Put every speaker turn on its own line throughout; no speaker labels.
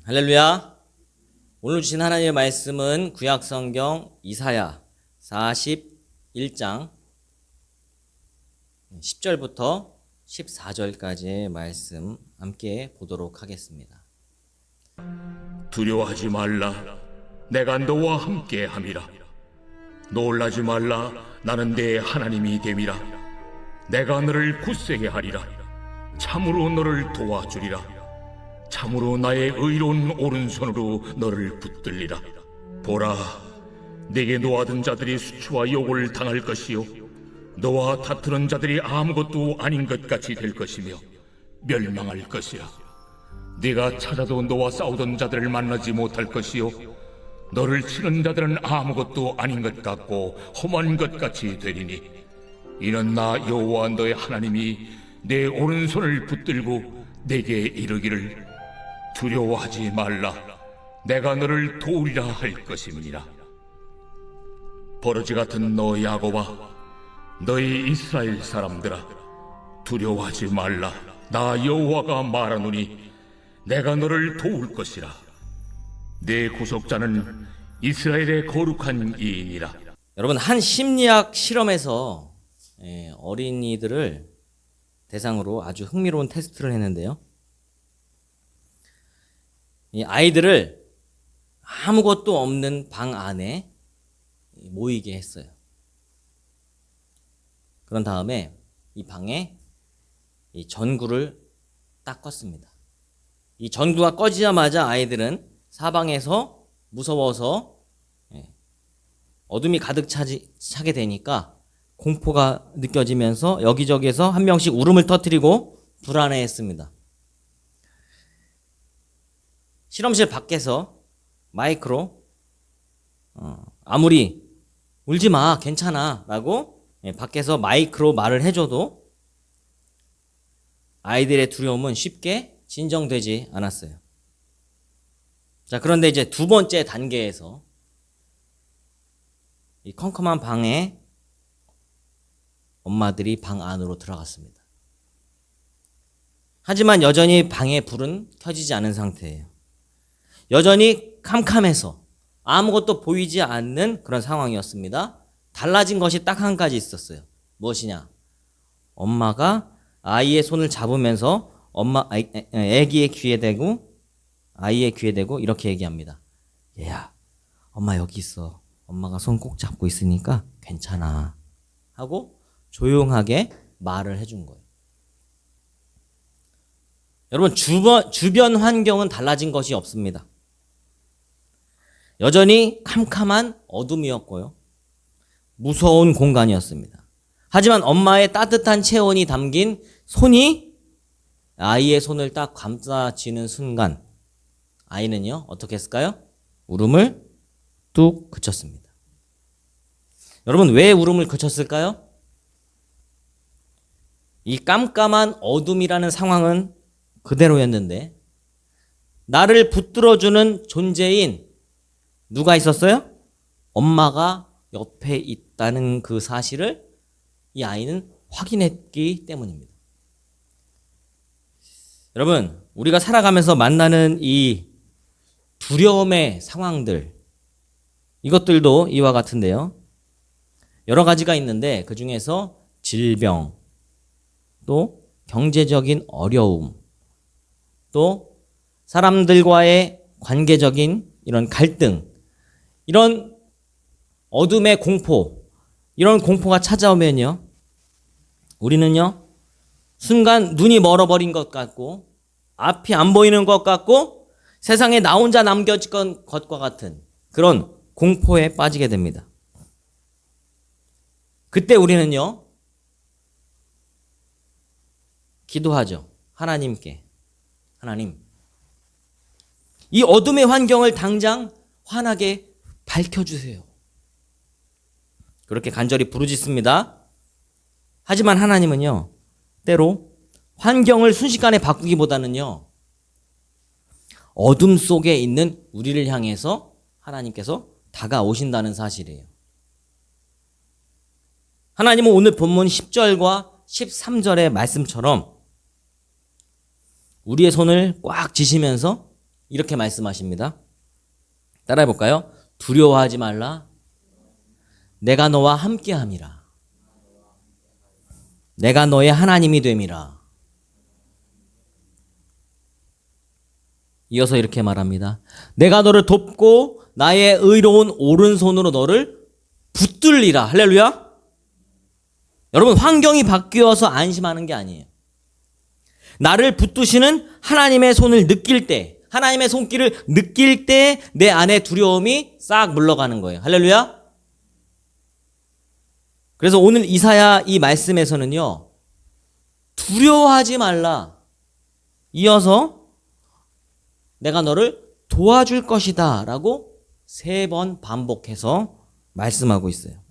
할렐루야. 오늘 주신 하나님의 말씀은 구약성경 이사야 41장 10절부터 14절까지의 말씀 함께 보도록 하겠습니다.
두려워하지 말라. 내가 너와 함께 함이라. 놀라지 말라. 나는 내 하나님이 됨이라. 내가 너를 굳세게 하리라. 참으로 너를 도와주리라. 참으로 나의 의로운 오른손으로 너를 붙들리라. 보라, 내게 노하던 자들이 수치와 욕을 당할 것이요 너와 다투는 자들이 아무것도 아닌 것 같이 될 것이며 멸망할 것이야. 네가 찾아도 너와 싸우던 자들을 만나지 못할 것이요 너를 치는 자들은 아무것도 아닌 것 같고 험한 것 같이 되리니 이는 나 여호와 너의 하나님이 내 오른손을 붙들고 내게 이르기를 두려워하지 말라. 내가 너를 도우리라 할 것임이니라. 버러지 같은 너 야곱아, 너희 이스라엘 사람들아, 두려워하지 말라. 나 여호와가 말하노니 내가 너를 도울 것이라. 내 구속자는 이스라엘의 거룩한 이인이라.
여러분, 한 심리학 실험에서 어린이들을 대상으로 아주 흥미로운 테스트를 했는데요. 이 아이들을 아무것도 없는 방 안에 모이게 했어요. 그런 다음에 이 방에 이 전구를 딱 껐습니다. 이 전구가 꺼지자마자 아이들은 사방에서 무서워서 어둠이 가득 차게 되니까 공포가 느껴지면서 여기저기에서 한 명씩 울음을 터뜨리고 불안해했습니다. 실험실 밖에서 마이크로 아무리 울지 마, 괜찮아 라고 밖에서 마이크로 말을 해줘도 아이들의 두려움은 쉽게 진정되지 않았어요. 자, 그런데 이제 두 번째 단계에서 이 컴컴한 방에 엄마들이 방 안으로 들어갔습니다. 하지만 여전히 방의 불은 켜지지 않은 상태예요. 여전히 캄캄해서 아무것도 보이지 않는 그런 상황이었습니다. 달라진 것이 딱 한 가지 있었어요. 무엇이냐? 엄마가 아이의 손을 잡으면서 아기의 귀에 대고 아이의 귀에 대고 이렇게 얘기합니다. 얘야, 엄마 여기 있어. 엄마가 손 꼭 잡고 있으니까 괜찮아. 하고 조용하게 말을 해준 거예요. 여러분, 주변 환경은 달라진 것이 없습니다. 여전히 캄캄한 어둠이었고요. 무서운 공간이었습니다. 하지만 엄마의 따뜻한 체온이 담긴 손이 아이의 손을 딱 감싸쥐는 순간 아이는요, 어떻게 했을까요? 울음을 뚝 그쳤습니다. 여러분, 왜 울음을 그쳤을까요? 이 깜깜한 어둠이라는 상황은 그대로였는데 나를 붙들어주는 존재인 누가 있었어요? 엄마가 옆에 있다는 그 사실을 이 아이는 확인했기 때문입니다. 여러분, 우리가 살아가면서 만나는 이 두려움의 상황들, 이것들도 이와 같은데요. 여러 가지가 있는데 그 중에서 질병, 또 경제적인 어려움, 또 사람들과의 관계적인 이런 갈등, 이런 어둠의 공포, 이런 공포가 찾아오면요, 우리는요, 순간 눈이 멀어버린 것 같고 앞이 안 보이는 것 같고 세상에 나 혼자 남겨진 것과 같은 그런 공포에 빠지게 됩니다. 그때 우리는요, 기도하죠. 하나님께. 하나님, 이 어둠의 환경을 당장 환하게 밝혀주세요. 그렇게 간절히 부르짖습니다. 하지만 하나님은요, 때로 환경을 순식간에 바꾸기보다는요, 어둠 속에 있는 우리를 향해서 하나님께서 다가오신다는 사실이에요. 하나님은 오늘 본문 10절과 13절의 말씀처럼 우리의 손을 꽉 쥐시면서 이렇게 말씀하십니다. 따라해 볼까요? 두려워하지 말라. 내가 너와 함께함이라. 내가 너의 하나님이 됨이라. 이어서 이렇게 말합니다. 내가 너를 돕고 나의 의로운 오른손으로 너를 붙들리라. 할렐루야. 여러분, 환경이 바뀌어서 안심하는 게 아니에요. 나를 붙드시는 하나님의 손을 느낄 때, 하나님의 손길을 느낄 때 내 안에 두려움이 싹 물러가는 거예요. 할렐루야. 그래서 오늘 이사야 이 말씀에서는요, 두려워하지 말라. 이어서 내가 너를 도와줄 것이다 라고 3번 반복해서 말씀하고 있어요.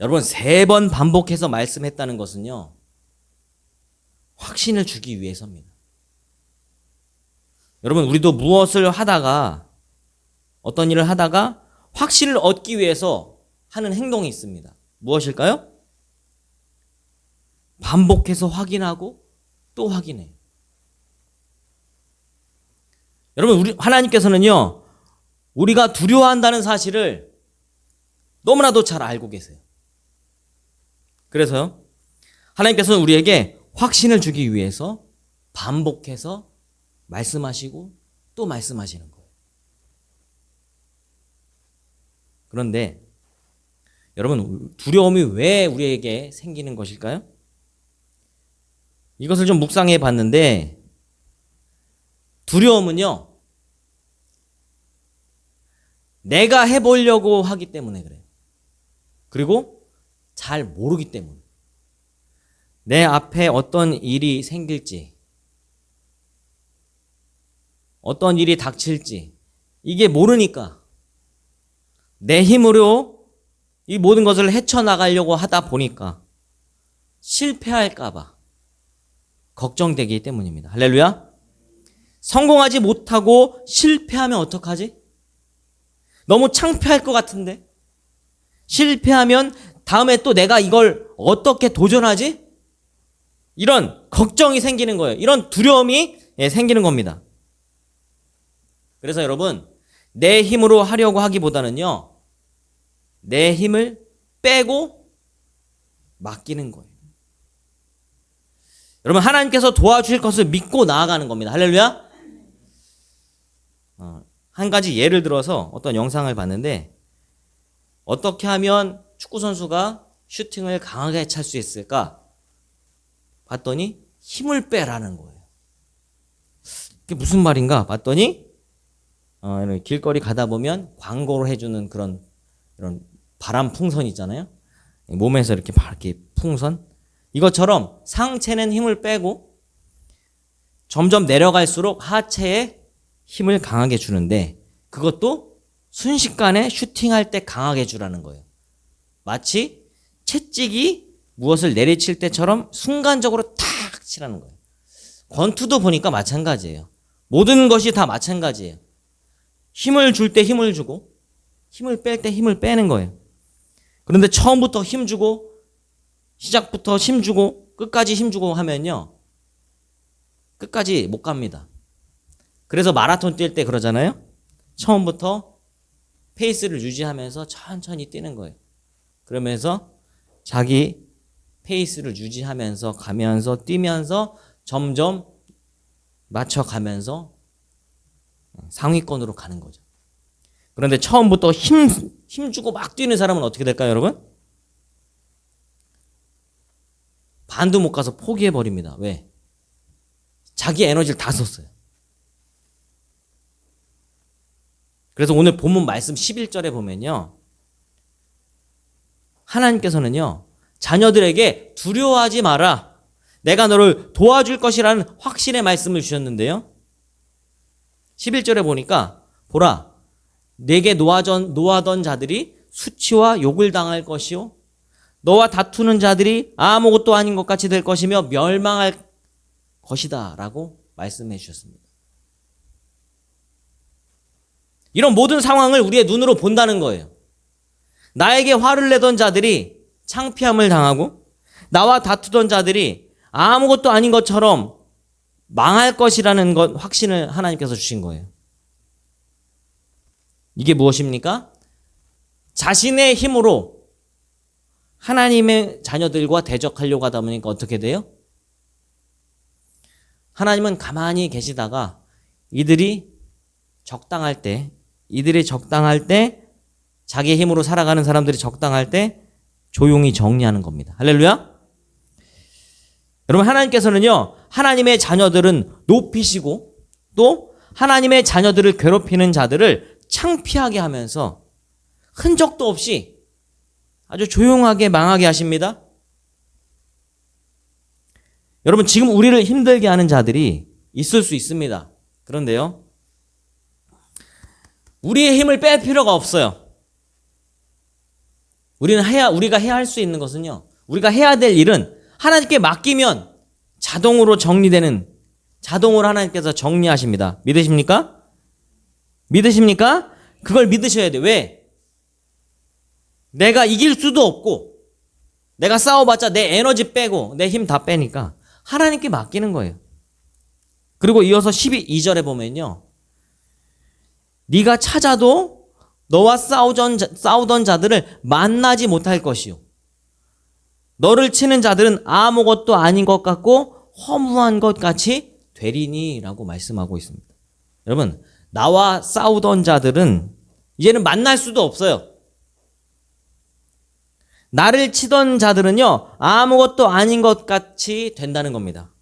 여러분, 3번 반복해서 말씀했다는 것은요, 확신을 주기 위해서입니다. 여러분, 우리도 무엇을 하다가, 어떤 일을 하다가 확신을 얻기 위해서 하는 행동이 있습니다. 무엇일까요? 반복해서 확인하고 또 확인해요. 여러분, 하나님께서는요, 우리가 두려워한다는 사실을 너무나도 잘 알고 계세요. 그래서요, 하나님께서는 우리에게 확신을 주기 위해서 반복해서 말씀하시고 또 말씀하시는 거예요. 그런데 여러분, 두려움이 왜 우리에게 생기는 것일까요? 이것을 좀 묵상해 봤는데, 두려움은요, 내가 해보려고 하기 때문에 그래요. 그리고 잘 모르기 때문에. 내 앞에 어떤 일이 생길지, 어떤 일이 닥칠지, 이게 모르니까 내 힘으로 이 모든 것을 헤쳐나가려고 하다 보니까 실패할까봐 걱정되기 때문입니다. 할렐루야. 성공하지 못하고 실패하면 어떡하지? 너무 창피할 것 같은데? 실패하면 다음에 또 내가 이걸 어떻게 도전하지? 이런 걱정이 생기는 거예요. 이런 두려움이 생기는 겁니다. 그래서 여러분, 내 힘으로 하려고 하기보다는요, 내 힘을 빼고 맡기는 거예요. 여러분, 하나님께서 도와주실 것을 믿고 나아가는 겁니다. 할렐루야. 한 가지 예를 들어서 어떤 영상을 봤는데, 어떻게 하면 축구선수가 슈팅을 강하게 찰 수 있을까? 봤더니 힘을 빼라는 거예요. 그게 무슨 말인가? 봤더니 길거리 가다 보면 광고를 해주는 이런 바람 풍선 있잖아요. 몸에서 이렇게 풍선. 이것처럼 상체는 힘을 빼고 점점 내려갈수록 하체에 힘을 강하게 주는데, 그것도 순식간에 슈팅할 때 강하게 주라는 거예요. 마치 채찍이 무엇을 내리칠 때처럼 순간적으로 탁 치라는 거예요. 권투도 보니까 마찬가지예요. 모든 것이 다 마찬가지예요. 힘을 줄 때 힘을 주고 힘을 뺄 때 힘을 빼는 거예요. 그런데 처음부터 힘 주고, 시작부터 힘 주고 끝까지 힘 주고 하면요, 끝까지 못 갑니다. 그래서 마라톤 뛸 때 그러잖아요. 처음부터 페이스를 유지하면서 천천히 뛰는 거예요. 그러면서 자기 페이스를 유지하면서 가면서 뛰면서 점점 맞춰가면서 상위권으로 가는 거죠. 그런데 처음부터 힘 주고 막 뛰는 사람은 어떻게 될까요, 여러분? 반도 못 가서 포기해버립니다. 왜? 자기 에너지를 다 썼어요. 그래서 오늘 본문 말씀 11절에 보면요, 하나님께서는요, 자녀들에게 두려워하지 마라, 내가 너를 도와줄 것이라는 확신의 말씀을 주셨는데요, 11절에 보니까 보라, 내게 노하던 자들이 수치와 욕을 당할 것이요, 너와 다투는 자들이 아무것도 아닌 것 같이 될 것이며 멸망할 것이다 라고 말씀해 주셨습니다. 이런 모든 상황을 우리의 눈으로 본다는 거예요. 나에게 화를 내던 자들이 창피함을 당하고, 나와 다투던 자들이 아무것도 아닌 것처럼 망할 것이라는 것 확신을 하나님께서 주신 거예요. 이게 무엇입니까? 자신의 힘으로 하나님의 자녀들과 대적하려고 하다 보니까 어떻게 돼요? 하나님은 가만히 계시다가 이들이 적당할 때 자기의 힘으로 살아가는 사람들이 적당할 때 조용히 정리하는 겁니다. 할렐루야. 여러분, 하나님께서는요, 하나님의 자녀들은 높이시고 또 하나님의 자녀들을 괴롭히는 자들을 창피하게 하면서 흔적도 없이 아주 조용하게 망하게 하십니다. 여러분, 지금 우리를 힘들게 하는 자들이 있을 수 있습니다. 그런데요, 우리의 힘을 뺄 필요가 없어요. 우리가 해야 할 수 있는 것은요, 우리가 해야 될 일은 하나님께 맡기면 자동으로 하나님께서 정리하십니다. 믿으십니까? 그걸 믿으셔야 돼요. 왜? 내가 이길 수도 없고, 내가 싸워봤자 내 에너지 빼고 내 힘 다 빼니까 하나님께 맡기는 거예요. 그리고 이어서 12절에 보면요, 네가 찾아도 너와 싸우던 자들을 만나지 못할 것이요, 너를 치는 자들은 아무것도 아닌 것 같고 허무한 것 같이 되리니 라고 말씀하고 있습니다. 여러분, 나와 싸우던 자들은 이제는 만날 수도 없어요. 나를 치던 자들은요, 아무것도 아닌 것 같이 된다는 겁니다.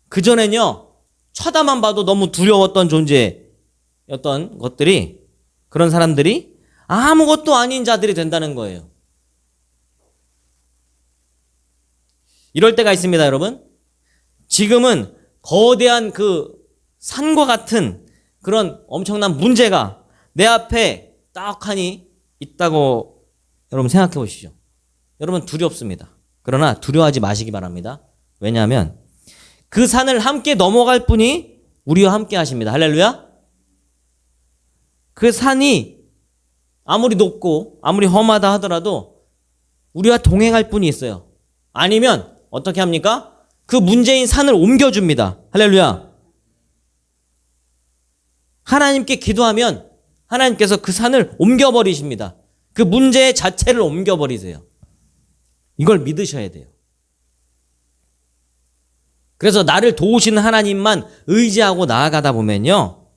그전엔요, 쳐다만 봐도 너무 두려웠던 존재였던 것들이, 그런 사람들이 아무것도 아닌 자들이 된다는 거예요. 이럴 때가 있습니다, 여러분. 지금은 거대한 그 산과 같은 그런 엄청난 문제가 내 앞에 딱하니 있다고 여러분 생각해 보시죠. 여러분, 두렵습니다. 그러나 두려워하지 마시기 바랍니다. 왜냐하면 그 산을 함께 넘어갈 분이 우리와 함께 하십니다. 할렐루야. 그 산이 아무리 높고 아무리 험하다 하더라도 우리와 동행할 분이 있어요. 아니면 어떻게 합니까? 그 문제인 산을 옮겨줍니다. 할렐루야. 하나님께 기도하면 하나님께서 그 산을 옮겨버리십니다. 그 문제 자체를 옮겨버리세요. 이걸 믿으셔야 돼요. 그래서 나를 도우시는 하나님만 의지하고 나아가다 보면요,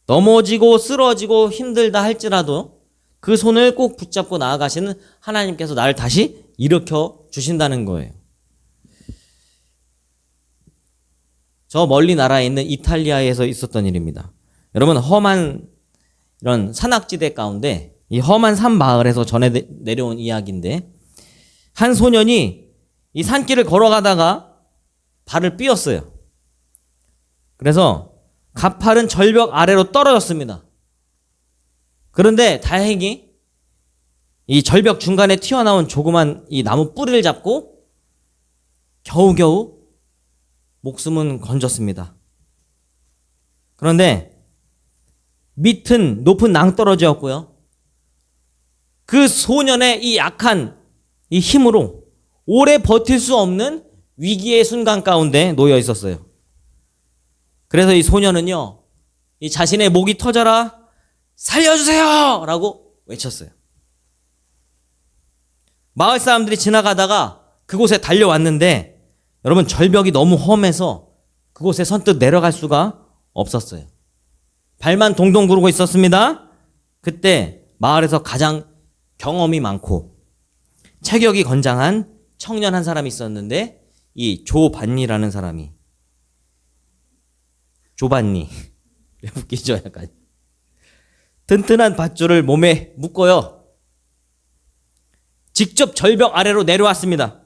넘어지고 쓰러지고 힘들다 할지라도 그 손을 꼭 붙잡고 나아가시는 하나님께서 나를 다시 일으켜 주신다는 거예요. 저 멀리 나라에 있는 이탈리아에서 있었던 일입니다. 여러분, 험한 이런 산악지대 가운데 이 험한 산 마을에서 전해 내려온 이야기인데, 한 소년이 이 산길을 걸어가다가 발을 삐었어요. 그래서 가파른 절벽 아래로 떨어졌습니다. 그런데 다행히 이 절벽 중간에 튀어나온 조그만 이 나무 뿌리를 잡고 겨우겨우 목숨은 건졌습니다. 그런데 밑은 높은 낭떠러지였고요, 그 소년의 이 약한 이 힘으로 오래 버틸 수 없는 위기의 순간 가운데 놓여 있었어요. 그래서 이 소년은요, 이 자신의 목이 터져라 살려주세요 라고 외쳤어요. 마을 사람들이 지나가다가 그곳에 달려왔는데, 여러분, 절벽이 너무 험해서 그곳에 선뜻 내려갈 수가 없었어요. 발만 동동 구르고 있었습니다. 그때 마을에서 가장 경험이 많고 체격이 건장한 청년 한 사람이 있었는데, 이 조반니라는 사람이, 조반니 웃기죠? 약간 튼튼한 밧줄을 몸에 묶어요, 직접 절벽 아래로 내려왔습니다.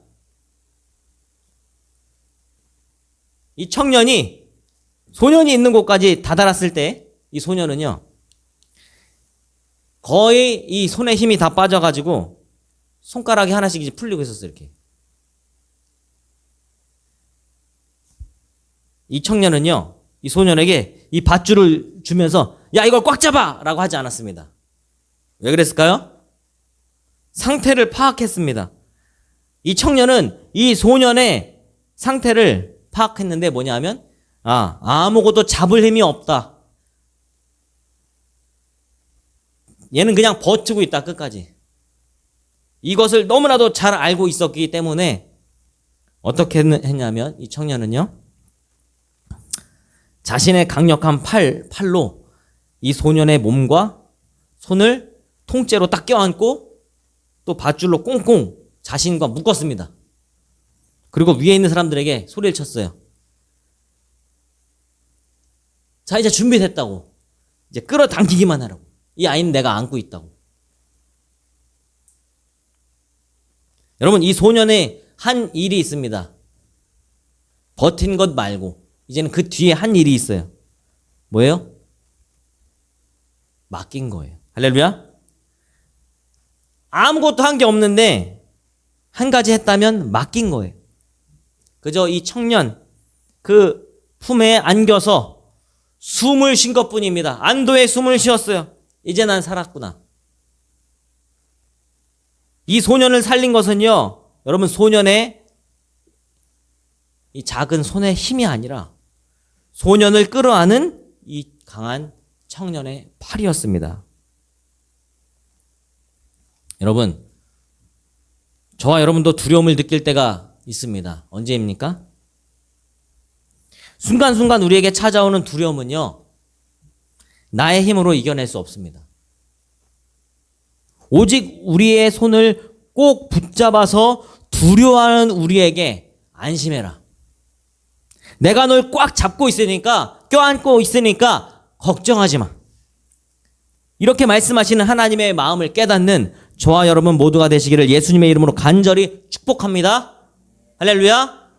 이 청년이 소년이 있는 곳까지 다다랐을 때 이 소년은요, 거의 이 손에 힘이 다 빠져가지고 손가락이 하나씩 이제 풀리고 있었어요. 이렇게. 이 청년은요, 이 소년에게 이 밧줄을 주면서 야, 이걸 꽉 잡아! 라고 하지 않았습니다. 왜 그랬을까요? 상태를 파악했습니다. 이 청년은 이 소년의 상태를 파악했는데 뭐냐면 아무것도 잡을 힘이 없다. 얘는 그냥 버티고 있다 끝까지. 이것을 너무나도 잘 알고 있었기 때문에 어떻게 했냐면 이 청년은요, 자신의 강력한 팔로 이 소년의 몸과 손을 통째로 딱 껴안고 또 밧줄로 꽁꽁 자신과 묶었습니다. 그리고 위에 있는 사람들에게 소리를 쳤어요. 자, 이제 준비됐다고. 이제 끌어당기기만 하라고. 이 아이는 내가 안고 있다고. 여러분, 이 소년의 한 일이 있습니다. 버틴 것 말고 이제는 그 뒤에 한 일이 있어요. 뭐예요? 맡긴 거예요. 할렐루야. 아무것도 한 게 없는데 한 가지 했다면 맡긴 거예요. 그저 이 청년 그 품에 안겨서 숨을 쉰 것뿐입니다. 안도의 숨을 쉬었어요. 이제 난 살았구나. 이 소년을 살린 것은요, 여러분, 소년의 이 작은 손의 힘이 아니라 소년을 끌어안은 이 강한 청년의 팔이었습니다. 여러분, 저와 여러분도 두려움을 느낄 때가 있습니다. 언제입니까? 순간순간 우리에게 찾아오는 두려움은요, 나의 힘으로 이겨낼 수 없습니다. 오직 우리의 손을 꼭 붙잡아서 두려워하는 우리에게 안심해라. 내가 널 꽉 잡고 있으니까, 껴안고 있으니까 걱정하지 마. 이렇게 말씀하시는 하나님의 마음을 깨닫는 저와 여러분 모두가 되시기를 예수님의 이름으로 간절히 축복합니다. 할렐루야.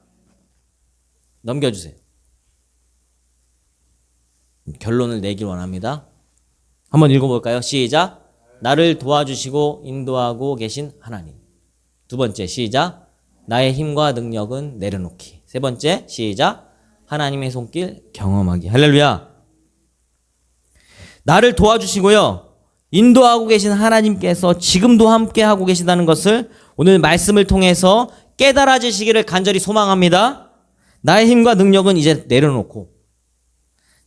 넘겨주세요. 결론을 내길 원합니다. 한번 읽어볼까요? 시작. 나를 도와주시고 인도하고 계신 하나님. 두 번째, 시작. 나의 힘과 능력은 내려놓기. 세 번째, 시작. 하나님의 손길 경험하기. 할렐루야. 나를 도와주시고요, 인도하고 계신 하나님께서 지금도 함께 하고 계시다는 것을 오늘 말씀을 통해서 깨달아지시기를 간절히 소망합니다. 나의 힘과 능력은 이제 내려놓고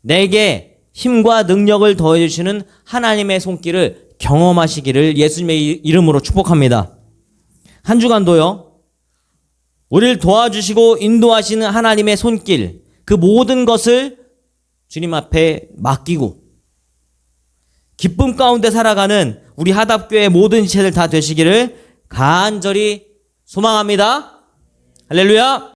내게 힘과 능력을 더해주시는 하나님의 손길을 경험하시기를 예수님의 이름으로 축복합니다. 한 주간도요, 우리를 도와주시고 인도하시는 하나님의 손길, 그 모든 것을 주님 앞에 맡기고 기쁨 가운데 살아가는 우리 하답교회 모든 지체들 다 되시기를 간절히 소망합니다. 할렐루야.